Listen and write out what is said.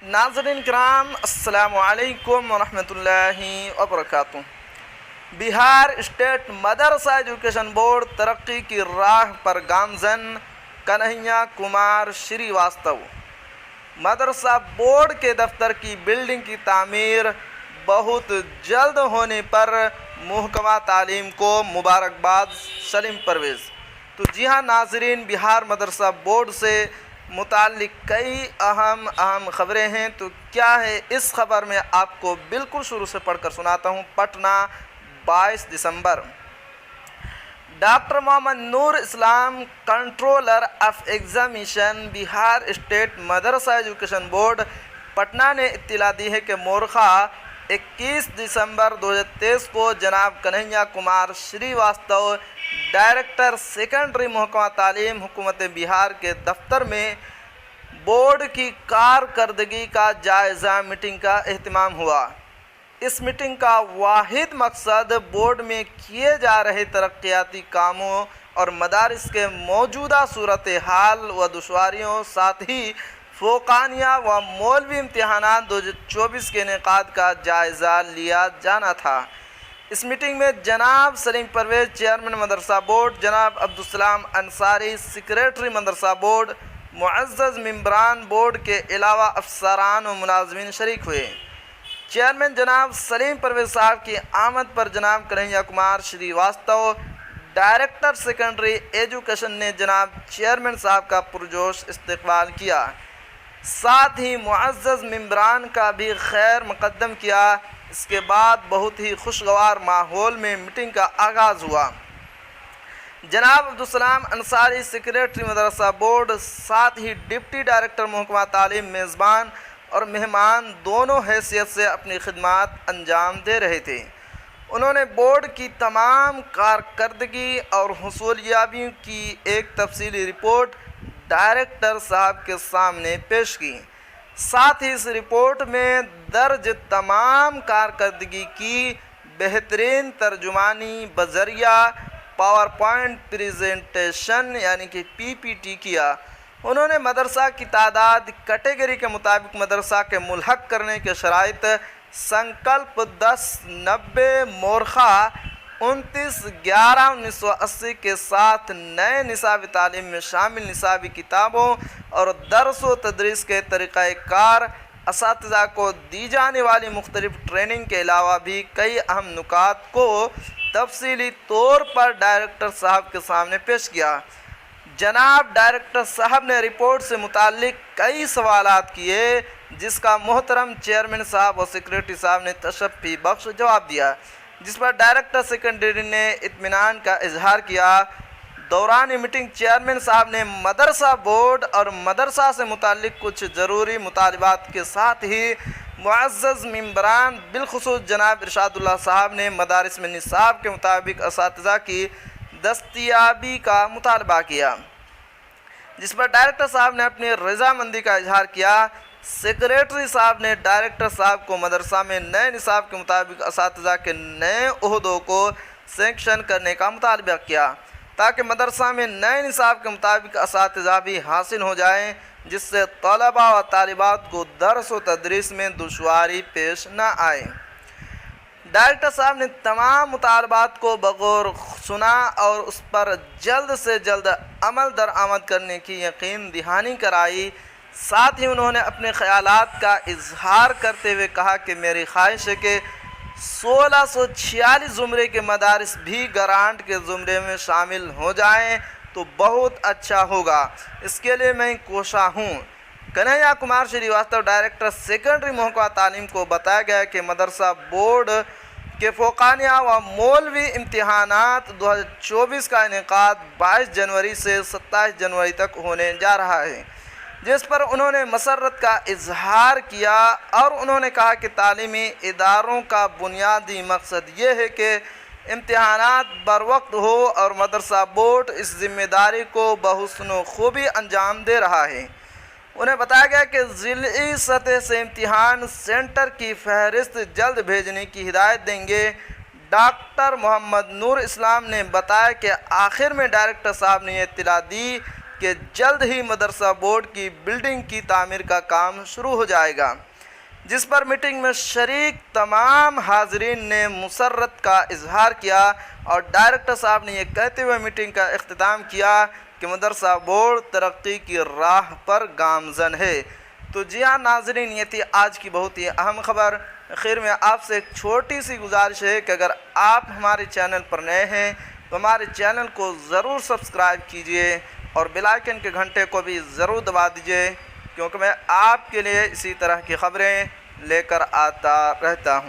नाज़रीन किराम अस्सलाम वालेकुम वरहमतुल्लाहि वबरकातुहू। बिहार स्टेट मदरसा एजुकेशन बोर्ड तरक्की की राह पर गामजन कन्हैया कुमार श्रीवास्तव। मदरसा बोर्ड के दफ्तर की बिल्डिंग की तामीर बहुत जल्द होने पर महकमा तालीम को मुबारकबाद सलीम परवेज़। तो जी हाँ नाजरीन, बिहार मदरसा बोर्ड से मुताल्लिक कई अहम ख़बरें हैं। तो क्या है इस ख़बर में आपको बिल्कुल शुरू से पढ़कर सुनाता हूँ। पटना 22 दिसंबर। Doctor Mohammad Noor Islam, controller of examination, Bihar state मदरसा एजुकेशन बोर्ड पटना ने इत्तला दी है कि मोरखा 21 दिसंबर 2023 को जनाब कन्हैया कुमार श्रीवास्तव, डायरेक्टर सेकेंडरी महकमा तालीम हुकूमत बिहार के दफ्तर में बोर्ड की कारकर्दगी का जायज़ा मीटिंग का एहतमाम हुआ। इस मीटिंग का वाहिद मकसद बोर्ड में किए जा रहे तरक्याती कामों और मदारिस के मौजूदा सूरत हाल व दुश्वारियों, साथ ही फ़ौक़ानिया व मौलवी इम्तिहानात 2024 के इनेकाद का जायज़ा लिया जाना था। इस मीटिंग में जनाब सलीम परवेज़, चेयरमैन मदरसा बोर्ड, जनाब अब्दुलसलाम अंसारी, सेक्रेटरी मदरसा बोर्ड, मुअज़्ज़ज़ मेंबरान बोर्ड के अलावा अफसरान व मुलाज़मीन शरीक हुए। चेयरमैन जनाब सलीम परवेज़ साहब की आमद पर जनाब Kanhaiya Kumar Srivastava, director secondary education ने जनाब चेयरमैन साहब का पुरजोश इस्तकबाल किया। साथ ही मुअज़्ज़ज़ मेंबरान का भी खैर मुक़द्दम किया। इसके बाद बहुत ही खुशगवार माहौल में मीटिंग का आगाज़ हुआ। जनाब अब्दुलसलाम अंसारी, सेक्रेटरी मदरसा बोर्ड, साथ ही डिप्टी डायरेक्टर महकमा तालीम मेज़बान और मेहमान दोनों हैसियत से अपनी खिदमात अंजाम दे रहे थे। उन्होंने बोर्ड की तमाम कारकर्दगी और हुसूलियाबियों की एक तफसीली रिपोर्ट डायरेक्टर साहब के सामने पेश की। साथ ही इस रिपोर्ट में दर्ज तमाम कारकर्दगी की बेहतरीन तर्जुमानी बजरिया पावर पॉइंट प्रेजेंटेशन यानी कि PPT किया। उन्होंने मदरसा की तादाद कैटेगरी के मुताबिक मदरसा के मुल्हक करने के शराइत, संकल्प 1090 मोरखा 29/11/1980 के साथ नए निसाबी तालीम में शामिल निसाबी किताबों और दर्स व तदरीस के तरीक़ाकार, असातिज़ा को दी जाने वाली मुख्तलिफ ट्रेनिंग के अलावा भी कई अहम नुकात को तफसीली तौर पर डायरेक्टर साहब के सामने पेश किया। जनाब डायरेक्टर साहब ने रिपोर्ट से मुताल्लिक कई सवालात किए, जिसका मोहतरम चेयरमैन साहब और सेक्रेटरी साहब ने तशफ़ी बख्श जवाब दिया, जिस पर डायरेक्टर सेकेंडरी ने इत्मीनान का इजहार किया। दौरान मीटिंग चेयरमैन साहब ने मदरसा बोर्ड और मदरसा से मुताल्लिक कुछ ज़रूरी मुतालिबात के साथ ही मुअज़्ज़ज़ मेंबरान बिलखुसूस जनाब इरशादुल्लाह साहब ने मदारिस में निसाब के मुताबिक असातिज़ा की दस्तयाबी का मुतालबा किया, जिस पर डायरेक्टर साहब ने अपनी रज़ामंदी का इजहार किया। सेक्रेटरी साहब ने डायरेक्टर साहब को मदरसा में नए निसाब के मुताबिक असातिज़ा के नए ओहदों को सेंक्शन करने का मुतालबा किया, ताकि मदरसा में नए निसाब के मुताबिक असातिज़ा भी हासिल हो जाएँ, जिससे तलबा व तालिबात को दर्स व तदरीस में दुश्वारी पेश न आए। डायरेक्टर साहब ने तमाम मुतालबात को बगौर सुना और उस पर जल्द से जल्द अमल दरामद करने की यकीन दहानी कराई। साथ ही उन्होंने अपने ख़यालात का इजहार करते हुए कहा कि मेरी ख्वाहिश है कि 1646 ज़ुमरे के मदारिस भी ग्रांट के ज़ुमरे में शामिल हो जाएं तो बहुत अच्छा होगा। इसके लिए मैं कोशा हूँ। कन्हैया कुमार श्रीवास्तव, डायरेक्टर सेकेंडरी महकमा तालीम को बताया गया कि मदरसा बोर्ड के फ़ौक़ानिया व मौलवी इम्तिहानात 2024 का इनेकाद 22 जनवरी से 27 जनवरी तक होने जा रहा है, जिस पर उन्होंने मसरत का इजहार किया और उन्होंने कहा कि तालीमी इदारों का बुनियादी मकसद ये है कि इम्तिहानात बर वक्त हो और मदरसा बोर्ड इस ज़िम्मेदारी को बहुस्न खूबी अंजाम दे रहा है। उन्हें बताया गया कि ज़िली सतह से इम्तिहान सेंटर की फहरिस्त जल्द भेजने की हिदायत देंगे। डॉक्टर मोहम्मद नूर इस्लाम ने बताया कि आखिर में डायरेक्टर साहब ने यह इत्तला दी کہ جلد ہی مدرسہ بورڈ کی بلڈنگ کی تعمیر کا کام شروع ہو جائے گا، جس پر میٹنگ میں شریک تمام حاضرین نے مسرت کا اظہار کیا اور ڈائریکٹر صاحب نے یہ کہتے ہوئے میٹنگ کا اختتام کیا کہ مدرسہ بورڈ ترقی کی راہ پر گامزن ہے۔ تو جی ہاں ناظرین، یہ تھی آج کی بہت ہی اہم خبر۔ خیر میں آپ سے ایک چھوٹی سی گزارش ہے کہ اگر آپ ہمارے چینل پر نئے ہیں تو ہمارے چینل کو ضرور سبسکرائب کیجئے اور بیل آئیکن کے گھنٹے کو بھی ضرور دبا دیجئے، کیونکہ میں آپ کے لیے اسی طرح کی خبریں لے کر آتا رہتا ہوں۔